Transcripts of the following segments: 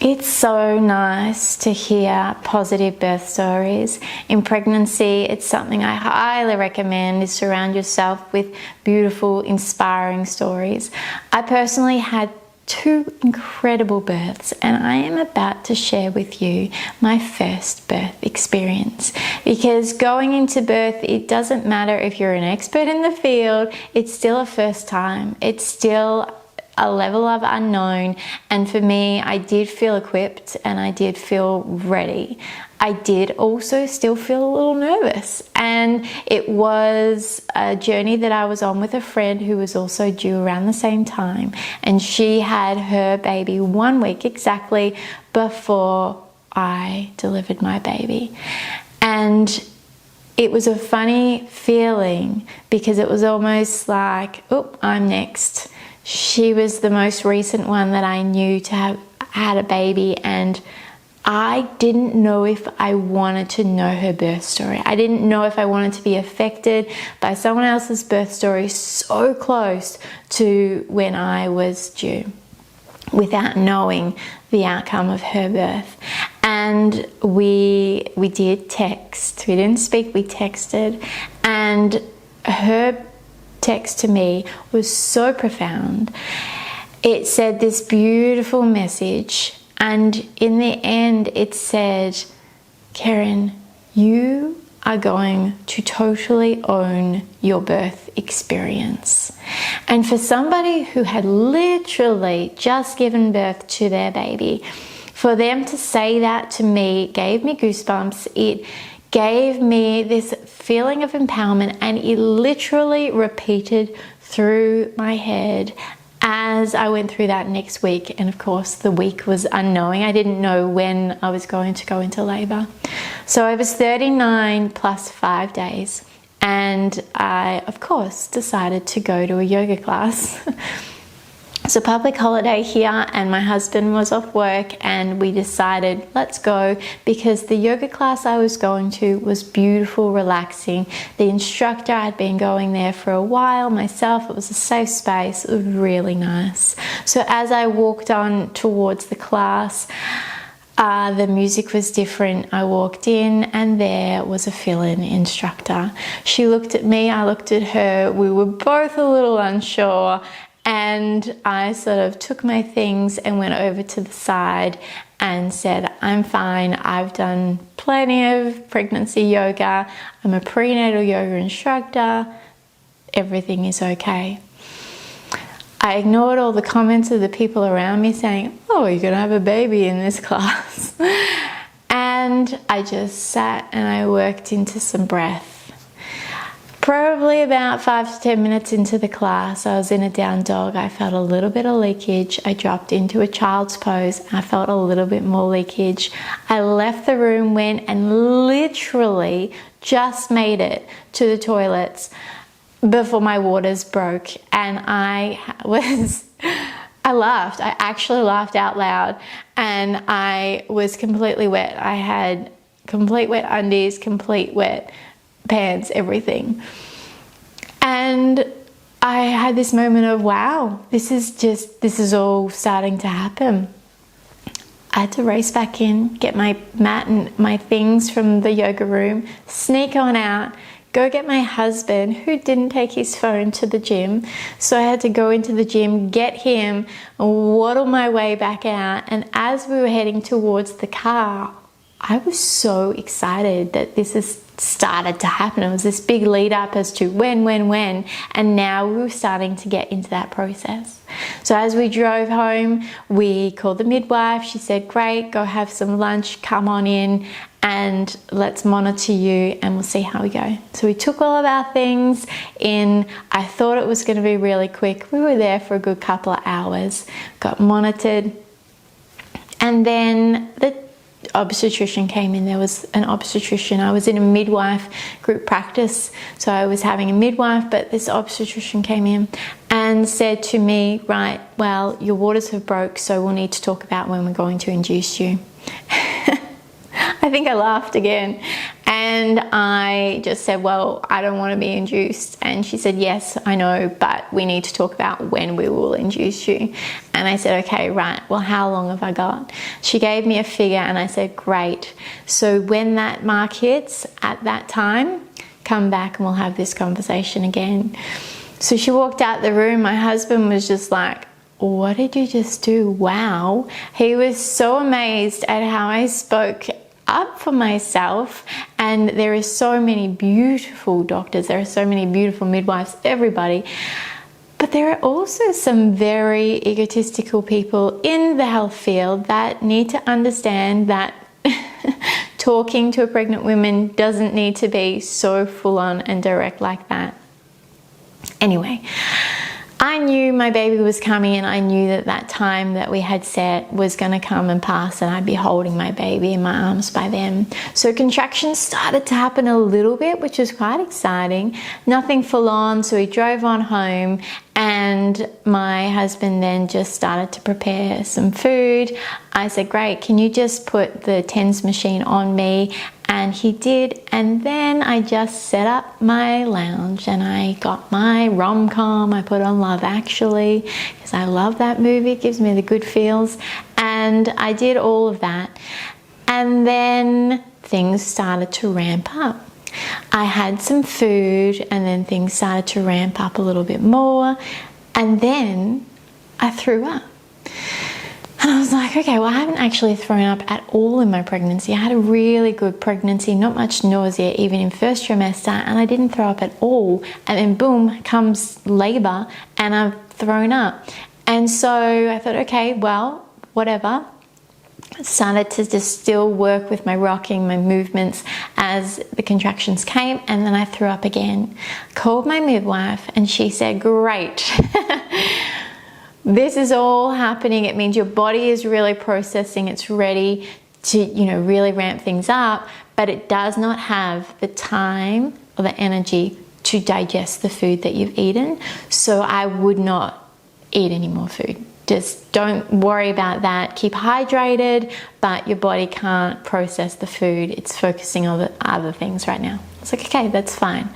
It's so nice to hear positive birth stories. In pregnancy, it's something I highly recommend, is surround yourself with beautiful, inspiring stories. I personally had 2 incredible births, and I am about to share with you my first birth experience. Because going into birth, it doesn't matter if you're an expert in the field, it's still a first time. It's still a level of unknown, and for me, I did feel equipped and I did feel ready. I did also still feel a little nervous, and it was a journey that I was on with a friend who was also due around the same time, and she had her baby 1 week exactly before I delivered my baby. And it was a funny feeling because it was almost like, oh, I'm next. She was the most recent one that I knew to have had a baby, and I didn't know if I wanted to know her birth story. I didn't know if I wanted to be affected by someone else's birth story so close to when I was due, without knowing the outcome of her birth. And we did text. We didn't speak, we texted, and her text to me was so profound. It said this beautiful message, and in the end it said, Karen, you are going to totally own your birth experience. And for somebody who had literally just given birth to their baby, for them to say that to me gave me goosebumps. It gave me this feeling of empowerment, and it literally repeated through my head as I went through that next week. And of course, the week was unknowing. I didn't know when I was going to go into labor. So I was 39 plus 5 days, and I, of course, decided to go to a yoga class. It's a public holiday here, and my husband was off work, and we decided let's go, because the yoga class I was going to was beautiful, relaxing. The instructor, I'd been going there for a while myself. It was a safe space. It was really nice. So as I walked on towards the class, the music was different. I walked in, and there was a fill-in instructor. She looked at me, I looked at her. We were both a little unsure. And I sort of took my things and went over to the side and said, I'm fine. I've done plenty of pregnancy yoga. I'm a prenatal yoga instructor. Everything is okay. I ignored all the comments of the people around me saying, oh, you're going to have a baby in this class. And I just sat and I worked into some breath. Probably about 5 to 10 minutes into the class, I was in a down dog. I felt a little bit of leakage. I dropped into a child's pose. I felt a little bit more leakage. I left the room, went and literally just made it to the toilets before my waters broke. And I laughed. I actually laughed out loud, and I was completely wet. I had complete wet undies, complete wet pants, everything. And I had this moment of, wow, this is all starting to happen. I had to race back in, get my mat and my things from the yoga room, sneak on out, go get my husband, who didn't take his phone, to the gym. So I had to go into the gym, get him, waddle my way back out. And as we were heading towards the car, I was so excited that this has started to happen. It was this big lead up as to when, and now we were starting to get into that process. So as we drove home, we called the midwife. She said, great, go have some lunch, come on in, and let's monitor you, and we'll see how we go. So we took all of our things in. I thought it was going to be really quick. We were there for a good couple of hours, got monitored, and then the obstetrician came in. There was an obstetrician. I was in a midwife group practice, so I was having a midwife, but this obstetrician came in and said to me, right, well, your waters have broke, so we'll need to talk about when we're going to induce you. I think I laughed again. And And I just said, well, I don't want to be induced. And she said, yes, I know, but we need to talk about when we will induce you. And I said, okay, right, well, how long have I got? She gave me a figure and I said, great. So when that mark hits at that time, come back and we'll have this conversation again. So she walked out the room. My husband was just like, what did you just do? Wow. He was so amazed at how I spoke up for myself. And there are so many beautiful doctors, there are so many beautiful midwives, everybody. But there are also some very egotistical people in the health field that need to understand that talking to a pregnant woman doesn't need to be so full on and direct like that. Anyway, I knew my baby was coming, and I knew that that time that we had set was going to come and pass, and I'd be holding my baby in my arms by then. So contractions started to happen a little bit, which was quite exciting. Nothing full on, so we drove on home, and my husband then just started to prepare some food. I said, great, can you just put the TENS machine on me? And he did, and then I just set up my lounge and I got my rom-com. I put on Love Actually because I love that movie, it gives me the good feels, and I did all of that. And then things started to ramp up. I had some food and then things started to ramp up a little bit more, and then I threw up. And I was like, okay, well, I haven't actually thrown up at all in my pregnancy. I had a really good pregnancy, not much nausea, even in first trimester, and I didn't throw up at all. And then boom, comes labor, and I've thrown up. And so I thought, okay, well, whatever. I started to just still work with my rocking, my movements as the contractions came, and then I threw up again. Called my midwife, and she said, great. This is all happening. It means your body is really processing. It's ready to, really ramp things up, but it does not have the time or the energy to digest the food that you've eaten. So I would not eat any more food. Just don't worry about that. Keep hydrated, but your body can't process the food. It's focusing on the other things right now. It's like, okay, that's fine.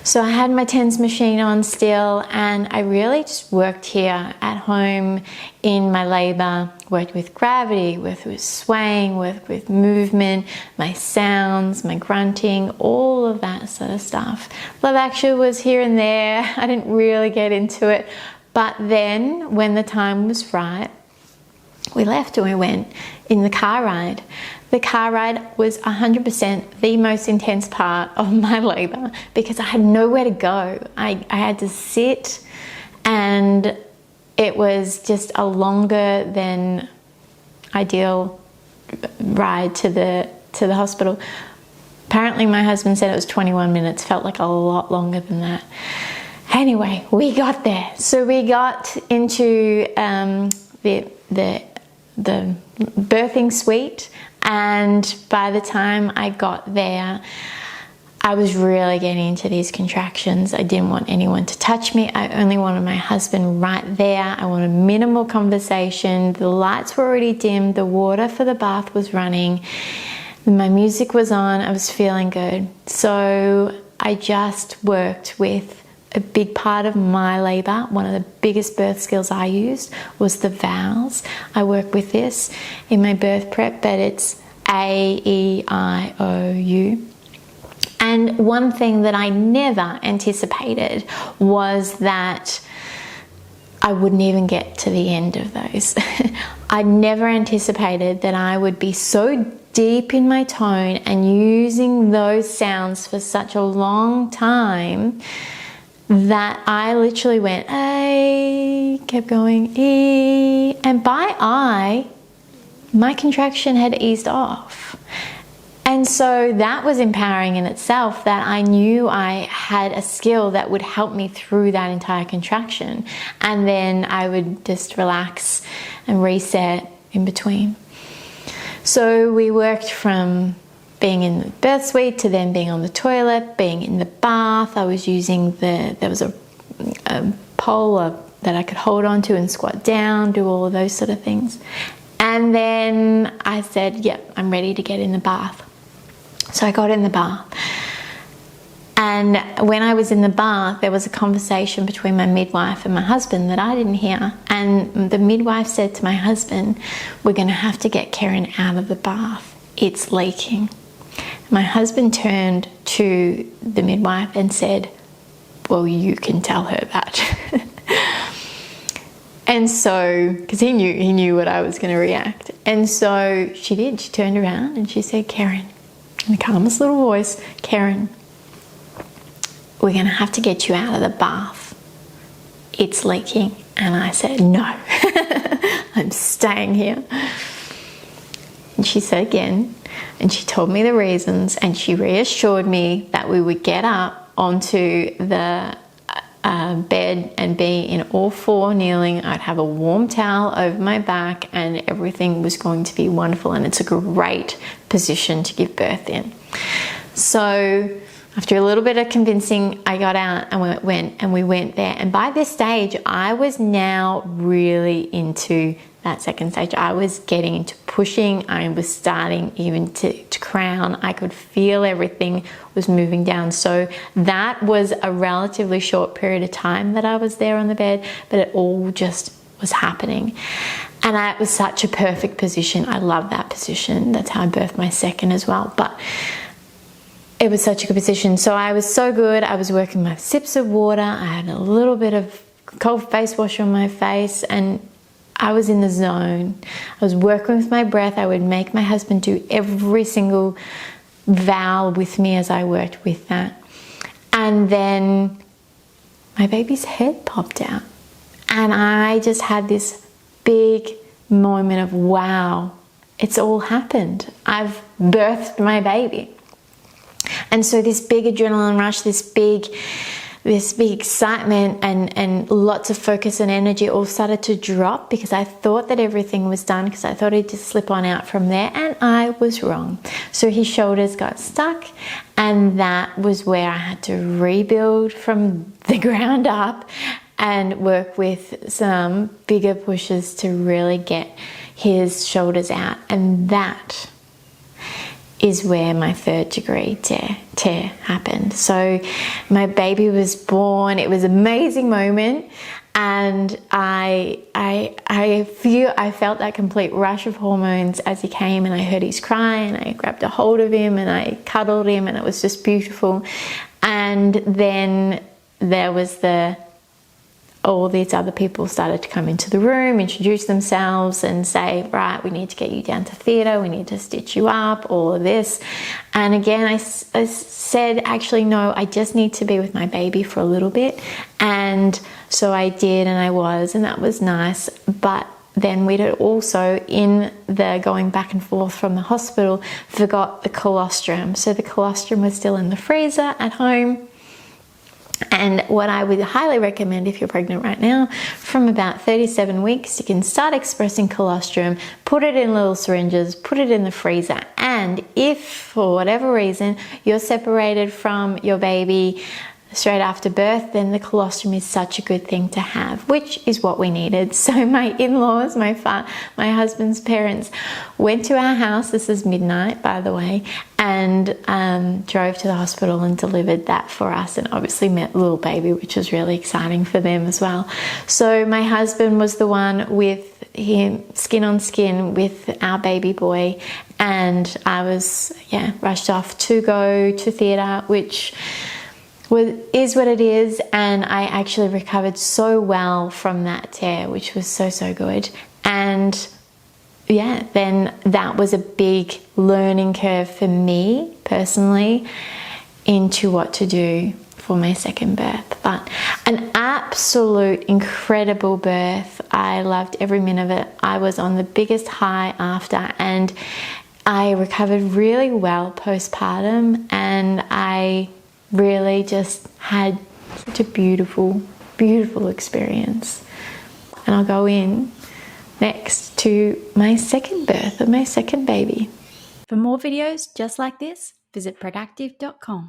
So I had my TENS machine on still, and I really just worked here at home in my labor, worked with gravity, with swaying, with movement, my sounds, my grunting, all of that sort of stuff. Love Actually was here and there. I didn't really get into it. But then when the time was right, we left and we went in the car ride. The car ride was 100% the most intense part of my labor because I had nowhere to go. I had to sit, and it was just a longer than ideal ride to the hospital. Apparently my husband said it was 21 minutes, felt like a lot longer than that. Anyway, we got there. So we got into the birthing suite, and by the time I got there, I was really getting into these contractions. I didn't want anyone to touch me. I only wanted my husband right there. I wanted minimal conversation. The lights were already dimmed. The water for the bath was running. My music was on. I was feeling good. So I just worked with a big part of my labor. One of the biggest birth skills I used was the vowels. I work with this in my birth prep, but it's A, E, I, O, U. And one thing that I never anticipated was that I wouldn't even get to the end of those. I never anticipated that I would be so deep in my tone and using those sounds for such a long time that I literally went A, kept going E, and by I, my contraction had eased off. And so that was empowering in itself, that I knew I had a skill that would help me through that entire contraction. And then I would just relax and reset in between. So we worked from being in the birth suite to then being on the toilet, being in the bath. I was using there was a pole that I could hold onto and squat down, do all of those sort of things. And then I said, yep, I'm ready to get in the bath. So I got in the bath. And when I was in the bath, there was a conversation between my midwife and my husband that I didn't hear. And the midwife said to my husband, "We're going to have to get Karen out of the bath. It's leaking." My husband turned to the midwife and said, "Well, you can tell her that." And so, because he knew what I was going to react. And so she did. She turned around and she said, "Karen," in the calmest little voice, "Karen, we're going to have to get you out of the bath. It's leaking." And I said, "No, I'm staying here." And she said again, and she told me the reasons, and she reassured me that we would get up onto the bed and be in all four kneeling. I'd have a warm towel over my back and everything was going to be wonderful, and it's a great position to give birth in. So after a little bit of convincing, I got out and we went there. And by this stage, I was now really into that second stage. I was getting into pushing. I was starting even to crown. I could feel everything was moving down. So that was a relatively short period of time that I was there on the bed, but it all just was happening. And it was such a perfect position. I love that position. That's how I birthed my second as well. But it was such a good position. So I was so good. I was working my sips of water. I had a little bit of cold face wash on my face, and I was in the zone. I was working with my breath. I would make my husband do every single vowel with me as I worked with that. And then my baby's head popped out. And I just had this big moment of, wow, it's all happened. I've birthed my baby. And so this big adrenaline rush, this big excitement and lots of focus and energy all started to drop, because I thought that everything was done, because I thought he'd just slip on out from there, and I was wrong. So his shoulders got stuck, and that was where I had to rebuild from the ground up and work with some bigger pushes to really get his shoulders out. And that is where my third degree tear happened. So my baby was born. It was an amazing moment, and I felt that complete rush of hormones as he came, and I heard his cry, and I grabbed a hold of him and I cuddled him, and it was just beautiful. And then there was all these other people started to come into the room, introduce themselves and say, "Right, we need to get you down to theatre, we need to stitch you up," all of this. And again, I said, actually, no, I just need to be with my baby for a little bit. And so I did, and that was nice. But then we'd also, in the going back and forth from the hospital, forgot the colostrum. So the colostrum was still in the freezer at home. And what I would highly recommend if you're pregnant right now, from about 37 weeks, you can start expressing colostrum, put it in little syringes, put it in the freezer. And if for whatever reason you're separated from your baby straight after birth, then the colostrum is such a good thing to have, which is what we needed. So my in-laws, my husband's parents, went to our house. This is midnight, by the way, and drove to the hospital and delivered that for us, and obviously met little baby, which was really exciting for them as well. So my husband was the one with him skin on skin with our baby boy, and I was rushed off to go to theatre, which is what it is. And I actually recovered so well from that tear, which was so good. And then that was a big learning curve for me personally into what to do for my second birth. But an absolute incredible birth. I loved every minute of it. I was on the biggest high after, and I recovered really well postpartum, and I really just had such a beautiful experience. And I'll go in next to my second birth of my second baby. For more videos just like this, visit pregactive.com.